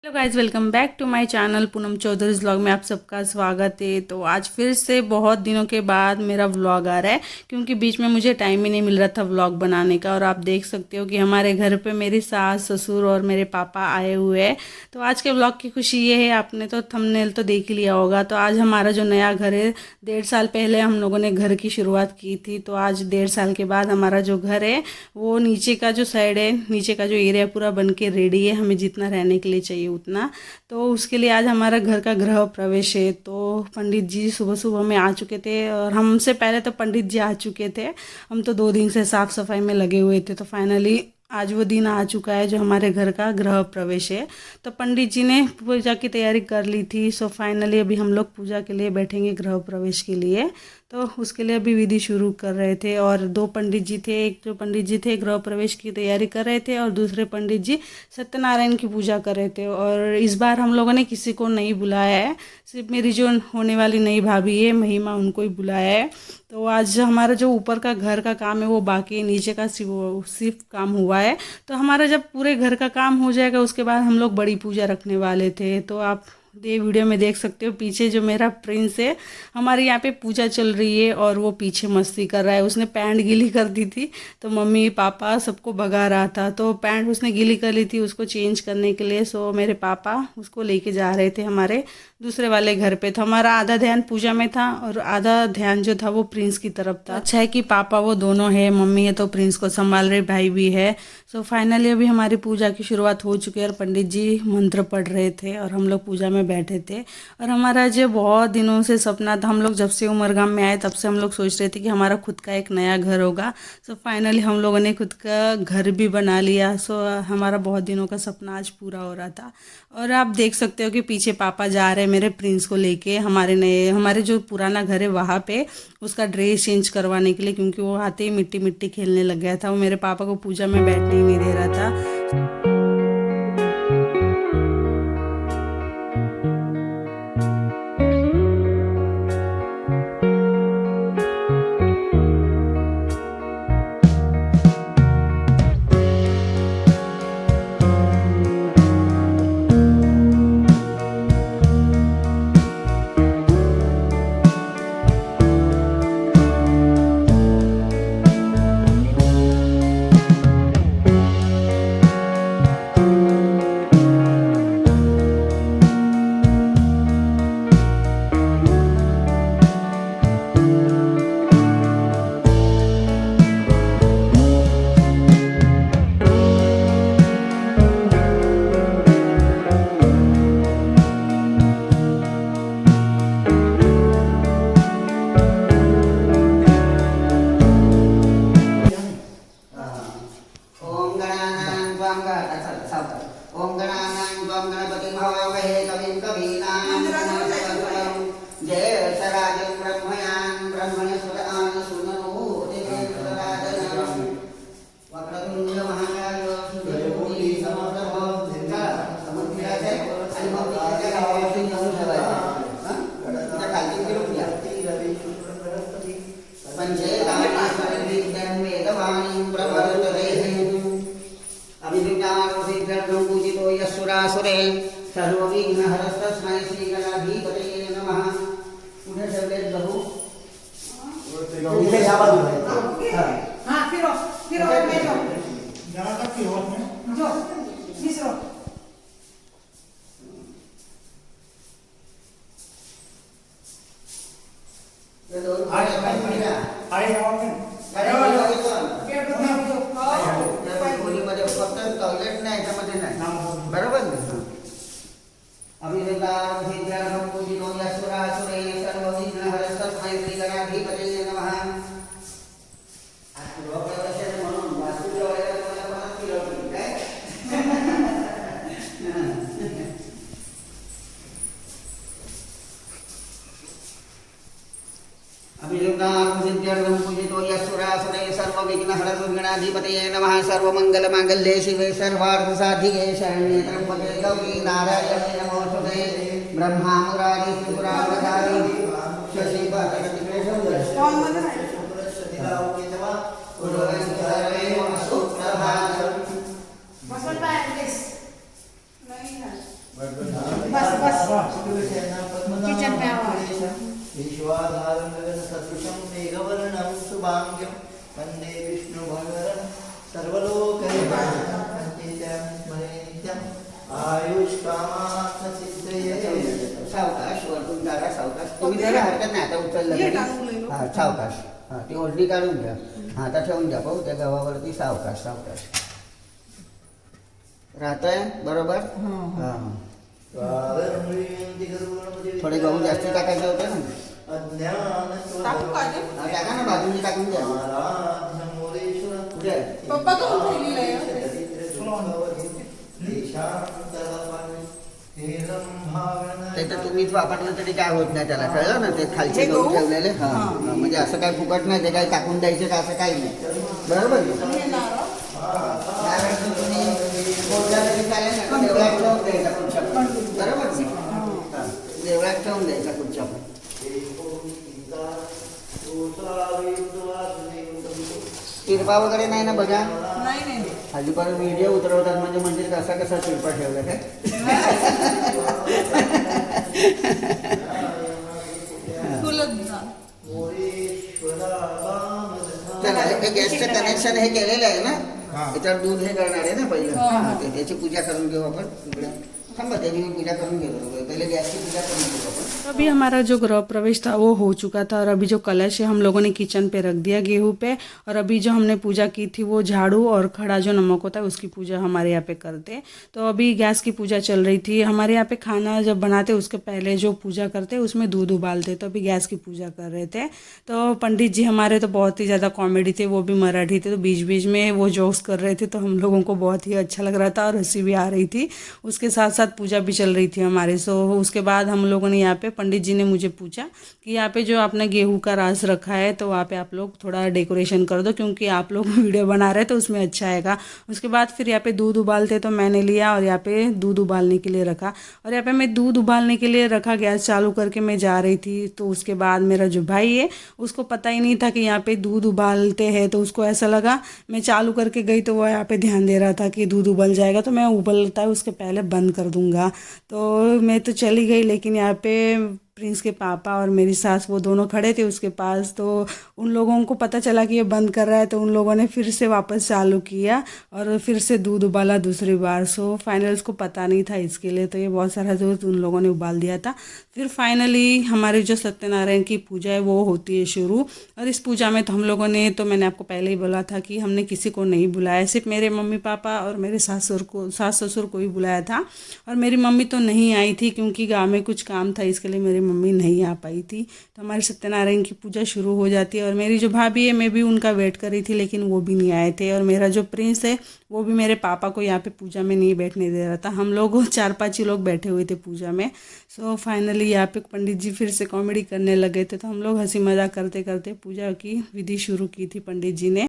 Hello guys, welcome back to my channel Poonam Chaudhary vlog में आप सबका स्वागत है। तो आज फिर से बहुत दिनों के बाद मेरा व्लॉग आ रहा है, क्योंकि बीच में मुझे टाइम ही नहीं मिल रहा था व्लॉग बनाने का। और आप देख सकते हो कि हमारे घर पे मेरी सास ससुर और मेरे पापा आए हुए हैं। तो आज के व्लॉग की खुशी ये है, आपने तो थंबनेल तो देख ही लिया होगा। तो आज हमारा जो नया घर है, 1.5 साल पहले हम लोगों ने घर की शुरुआत की थी। तो आज 1.5 साल के बाद हमारा जो घर है वो नीचे का जो साइड है, नीचे का जो एरिया पूरा बन के रेडी है, हमें जितना रहने के लिए चाहिए उतना। तो उसके लिए आज हमारा घर का गृह प्रवेश है। तो पंडित जी सुबह सुबह में आ चुके थे, और हमसे पहले तो पंडित जी आ चुके थे। हम तो 2 दिन से साफ़ सफाई में लगे हुए थे। तो फाइनली आज वो दिन आ चुका है जो हमारे घर का गृह प्रवेश है। तो पंडित जी ने पूजा की तैयारी कर ली थी। सो फाइनली अभी हम लोग पूजा के लिए बैठेंगे गृह प्रवेश के लिए। तो उसके लिए अभी विधि शुरू कर रहे थे, और 2 पंडित जी थे। एक जो पंडित जी थे गृह प्रवेश की तैयारी कर रहे थे, और दूसरे पंडित जी सत्यनारायण की पूजा कर रहे थे। और इस बार हम लोगों ने किसी को नहीं बुलाया है, सिर्फ मेरी जो होने वाली नई भाभी है महिमा, उनको ही बुलाया है। तो आज हमारा जो ऊपर का घर का काम है वो बाकी है, नीचे का सिर्फ काम हुआ है। तो हमारा जब पूरे घर का काम हो जाएगा उसके बाद हम लोग बड़ी पूजा रखने वाले थे। तो आप ये वीडियो में देख सकते हो, पीछे जो मेरा प्रिंस है, हमारे यहाँ पे पूजा चल रही है और वो पीछे मस्ती कर रहा है। उसने पैंट गीली कर दी थी, तो मम्मी पापा सबको भगा रहा था। तो पैंट उसने गीली कर ली थी, उसको चेंज करने के लिए। सो मेरे पापा उसको लेके जा रहे थे हमारे दूसरे वाले घर पे। तो हमारा आधा ध्यान पूजा में था और आधा ध्यान जो था वो प्रिंस की तरफ था। अच्छा है कि पापा वो दोनों है, मम्मी है तो प्रिंस को संभाल रहे, भाई भी है। सो फाइनली अभी हमारी पूजा की शुरुआत हो चुकी है, और पंडित जी मंत्र पढ़ रहे थे और हम लोग पूजा में बैठे थे। और हमारा जो बहुत दिनों से सपना था, हम लोग जब से उमरगाम में आए तब से हम लोग सोच रहे थे कि हमारा खुद का एक नया घर होगा। सो फाइनली हम लोगों ने खुद का घर भी बना लिया। सो हमारा बहुत दिनों का सपना आज पूरा हो रहा था। और आप देख सकते हो कि पीछे पापा जा रहे हैं मेरे प्रिंस को लेके हमारे जो पुराना घर है वहाँ पे उसका ड्रेस चेंज करवाने के लिए, क्योंकि वो आते ही मिट्टी मिट्टी खेलने लग गया था। वो मेरे पापा को पूजा में बैठने ही नहीं दे रहा था। ओम गणानां त्वं गणपतिं हवामहे कविं कवीनां जयसराजं ब्रह्मयान् ब्रह्मणस्पदान् सुनोतिवेदराजनं वक्रतुण्ड महाकाय सूर्यकोटि समप्रभ समुद्राचे अनुमतीचे गावाची पंचेतानि वेदवाणीं प्रवर्तते अभिविज्ञानसिद्ध्यर्थं पूजितो यस्सुरासुरे सर्वविघ्नहरस्तस्मै श्रीगणाधिपतये नमः। पुढे ठेवलेत गहू इथे या बाजूला हां फिरो में जाओ जरा तक की होत में जो तीसरो ये दो आई आओ में खोलीमध्ये फक्त टॉयलेट नाही, याच्यामध्ये नाही, बरोबर ना? अभिवेदां सिद्ध्यर्थं पूजितो यस्सुरासुरे सर्वविघ्नहरस्तस्मै श्रीगणाधिपतये नमः। म्हणून वास्तूच्या वेळेला मला परत फिरवली काय अभियुक्तां सिद्ध्यर्थं पूजितो यस्सुरासुरे सर्वविघ्नहरतुर्गणाधिपतये नमः। सर्वमङ्गलमाङ्गल्ये शिवे सर्वार्थसाधिके शरण्ये त्र्यम्बके गौरी नारायणे नमोस्तुते। ब्रह्मा मुरारी त्रिपुरावतारी शशिपातकटिकेशं सुप्रभातम् किचन में आओ। विश्वाधारं गगनसदृशं मेघवर्णं शुभांग्यं वन्दे विष्णुभगवनं सर्वलोकैकनाथं नित्यं स्मरे नित्यम् आयुष्कामार्थसिद्धये। सावकाश वरतून काढा, सावकाश. तुम्ही जरा हरकत नाही, आता उचललं तरी. हां, सावकाश. हां, ती ओढणी काढून घ्या. हां, आता ठेवून द्या. पाहू त्या गव्हावरती सावकाश सावकाश. राहतंय बरोबर? हां. थोडे गहू जास्त टाकायचे होते ना. टाका ना, बाजूने टाकून द्या. कुठे? पप्पा तो ते तर तुम्हीच वापरलं तरी काय होत नाही त्याला, कळलं ना. ते खालचे गहू ठेवलेले. हां, म्हणजे असं काय फुकट नाही, ते काय टाकून द्यायचं का असं काही नाही. बरोबर. तुम्ही बोलला तरी चालेल ना. देवळात ठेवून द्यायचा कुठच्या पण. बरोबर. देवळात ठेवून द्यायचा कुठच्या पण. तिरपा वगैरे नाही ना बघा. नाही हल्ली परत व्हिडिओ उतरवतात म्हणजे म्हणजे कसा कसा तिरपा ठेवला काय. चला, हे गॅसचं कनेक्शन हे केलेलं आहे ना. त्याच्यावर दूध हे करणार आहे ना पहिलं. त्याची पूजा करून घेऊ आपण. इकडे थांबा, त्याची मी पूजा करून घेऊ. पहिले गॅसची पूजा करून घेऊ आपण. अभी हमारा जो गृह प्रवेश था वो हो चुका था और अभी जो कलश है हम लोगों ने किचन पे रख दिया गेहूं पे। और अभी जो हमने पूजा की थी वो झाड़ू और खड़ा जो नमक होता है उसकी पूजा हमारे यहाँ पे करते। तो अभी गैस की पूजा चल रही थी। हमारे यहाँ पे खाना जब बनाते उसके पहले जो पूजा करते उसमें दूध उबालते, तो अभी गैस की पूजा कर रहे थे। तो पंडित जी हमारे तो बहुत ही ज़्यादा कॉमेडी थे, वो भी मराठी थे, तो बीच बीच में वो जोक्स कर रहे थे, तो हम लोगों को बहुत ही अच्छा लग रहा था और हंसी भी आ रही थी। उसके साथ साथ पूजा भी चल रही थी हमारे। सो उसके बाद हम लोगों ने यहाँ पे पंडित जी ने मुझे पूछा कि यहाँ पे जो आपने गेहूं का रास रखा है तो वहाँ पे आप लोग थोड़ा डेकोरेशन कर दो, क्योंकि आप लोग वीडियो बना रहे तो उसमें अच्छा आएगा। उसके बाद फिर यहाँ पे दूध उबालते तो मैंने लिया और यहाँ पे दूध उबालने के लिए रखा। और यहाँ पे मैं दूध उबालने के लिए रखा, गैस चालू करके मैं जा रही थी। तो उसके बाद मेरा जो भाई है उसको पता ही नहीं था कि यहाँ पे दूध उबालते हैं, तो उसको ऐसा लगा मैं चालू करके गई तो वो यहाँ पे ध्यान दे रहा था कि दूध उबल जाएगा तो मैं उबलता है उसके पहले बंद कर दूँगा। तो मैं तो चली गई, लेकिन यहाँ पे प्रिंस के पापा और मेरी सास वो दोनों खड़े थे उसके पास। तो उन लोगों को पता चला कि ये बंद कर रहा है, तो उन लोगों ने फिर से वापस चालू किया और फिर से दूध उबाला दूसरी बार। सो फाइनल उसको पता नहीं था इसके लिए, तो ये बहुत सारा दूध उन लोगों ने उबाल दिया था। फिर फाइनली हमारी जो सत्यनारायण की पूजा है वो होती है शुरू। और इस पूजा में तो हम लोगों ने, तो मैंने आपको पहले ही बोला था कि हमने किसी को नहीं बुलाया, सिर्फ मेरे मम्मी पापा और मेरे सास ससुर को ही बुलाया था। और मेरी मम्मी तो नहीं आई थी क्योंकि गाँव में कुछ काम था, इसके लिए मेरी मम्मी नहीं आ पाई थी। तो हमारी सत्यनारायण की पूजा शुरू हो जाती है। और मेरी जो भाभी है मैं भी उनका वेट कर रही थी, लेकिन वो भी नहीं आए थे। और मेरा जो प्रिंस है वो भी मेरे पापा को यहाँ पे पूजा में नहीं बैठने दे रहा था। हम लोग 4-5 ही लोग बैठे हुए थे पूजा में। सो फाइनली यहाँ पे पंडित जी फिर से कॉमेडी करने लगे थे, तो हम लोग हंसी मजाक करते करते पूजा की विधि शुरू की थी पंडित जी ने।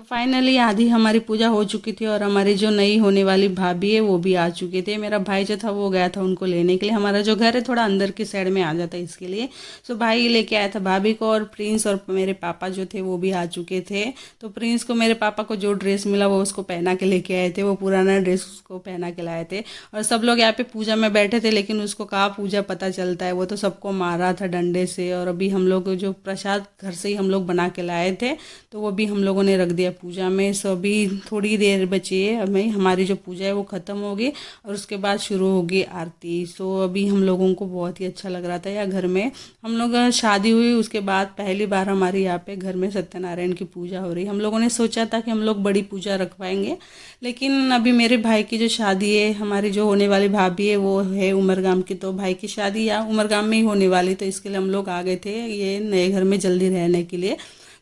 फाइनली आधी हमारी पूजा हो चुकी थी और हमारी जो नई होने वाली भाभी है वो भी आ चुके थे। मेरा भाई जो था वो गया था उनको लेने के लिए। हमारा जो घर है थोड़ा अंदर की साइड में आ जाता है, इसके लिए सो भाई लेके आया था भाभी को। और प्रिंस और मेरे पापा जो थे वो भी आ चुके थे। तो प्रिंस को मेरे पापा को जो ड्रेस मिला वो उसको पहना के लेके आए थे, वो पुराना ड्रेस उसको पहना के लाए थे। और सब लोग यहाँ पे पूजा में बैठे थे, लेकिन उसको कहाँ पूजा पता चलता है, वो तो सबको मार रहा था डंडे से। और अभी हम लोग जो प्रसाद घर से ही हम लोग बना के लाए थे तो वो भी हम लोगों ने रख दिया पूजा में। सो अभी थोड़ी देर बची है, हमें हमारी जो पूजा है वो ख़त्म होगी और उसके बाद शुरू होगी आरती। सो अभी हम लोगों को बहुत ही अच्छा लग रहा था यार। घर में हम लोग शादी हुई उसके बाद पहली बार हमारे यहाँ पे घर में सत्यनारायण की पूजा हो रही। हम लोगों ने सोचा था कि हम लोग बड़ी पूजा रखवाएंगे, लेकिन अभी मेरे भाई की जो शादी है, हमारी जो होने वाली भाभी है वो है उमरगाम की, तो भाई की शादी या उमरगाम में ही होने वाली, तो इसके लिए हम लोग आ गए थे ये नए घर में जल्दी रहने के लिए।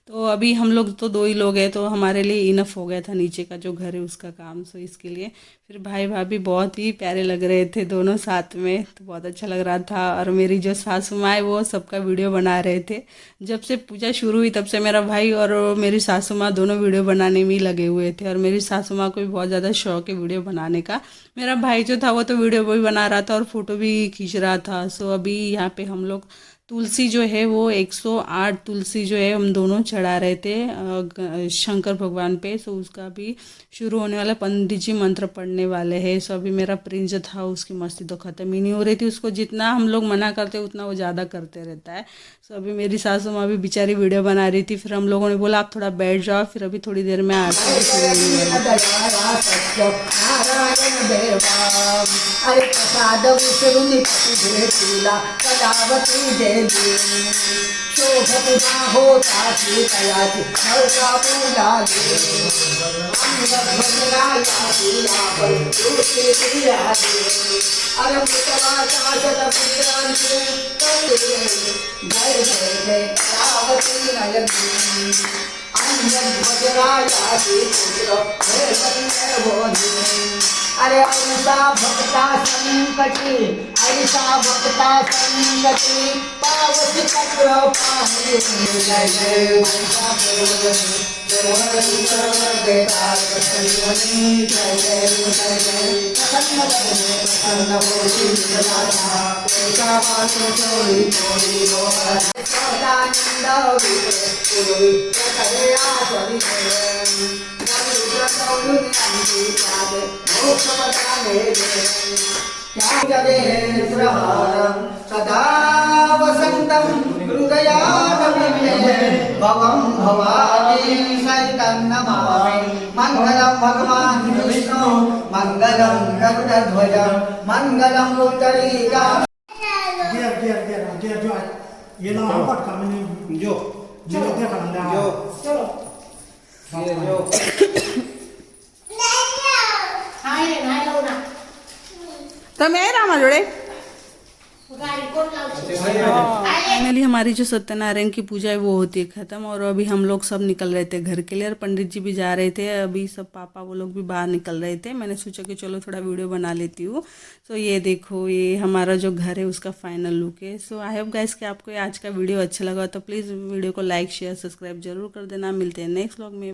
तो अभी हम लोग तो 2 ही लोग हैं, तो हमारे लिए इनफ हो गया था नीचे का जो घर है उसका काम। सो इसके लिए फिर भाई भाभी बहुत ही प्यारे लग रहे थे दोनों साथ में, तो बहुत अच्छा लग रहा था। और मेरी जो सासू माँ है वो सबका वीडियो बना रहे थे। जब से पूजा शुरू हुई तब से मेरा भाई और मेरी सासू माँ दोनों वीडियो बनाने में ही लगे हुए थे। और मेरी सासू माँ को भी बहुत ज़्यादा शौक है वीडियो बनाने का। मेरा भाई जो था वो तो वीडियो भी बना रहा था और फोटो भी खींच रहा था। सो अभी यहाँ पे हम लोग तुलसी जो है वो 108 तुलसी जो है हम दोनों चढ़ा रहे थे शंकर भगवान पे। सो उसका भी शुरू होने वाला, पंडित जी मंत्र पढ़ने वाले हैं। सो अभी मेरा प्रिंस था उसकी मस्ती तो ख़त्म ही नहीं हो रही थी। उसको जितना हम लोग मना करते उतना वो ज़्यादा करते रहता है। सो अभी मेरी सासू माँ भी बेचारी वीडियो बना रही थी। फिर हम लोगों ने बोला आप थोड़ा बैठ जाओ, फिर अभी थोड़ी देर में आरती भी शुरू होने वाली है। अरे प्रसाद विष्णु भेटीला कलावती देवी शोभत होता सीतयाति नौका पूजा दे अरे पुतवा शासत पुत्रांचे जय जय जय कलावती नयनी अरे ऐसा भक्ता संकटी ऐसा भक्ता संकटी पावती चक्र पाहि जय जय सदा वसंतं हृदयानविने भवं भवानी सहितं नमामि मंगलं भगवान् विष्णु मंगलं गरुडध्वज मंगलं पुंडरीकाक्ष। ये लो हम पट काम नहीं जो क्या करना है चलो ये जो તમે રામા જોડે फाइनली हमारी जो सत्यनारायण की पूजा है वो होती है ख़त्म। और अभी हम लोग सब निकल रहे थे घर के लिए और पंडित जी भी जा रहे थे। अभी सब पापा वो लोग भी बाहर निकल रहे थे। मैंने सोचा कि चलो थोड़ा वीडियो बना लेती हूँ। तो ये देखो ये हमारा जो घर है उसका फाइनल लुक है। सो आई होप गाइस कि आपको आज का वीडियो अच्छा लगा तो प्लीज़ वीडियो को लाइक शेयर सब्सक्राइब जरूर कर देना। मिलते हैं नेक्स्ट व्लॉग में।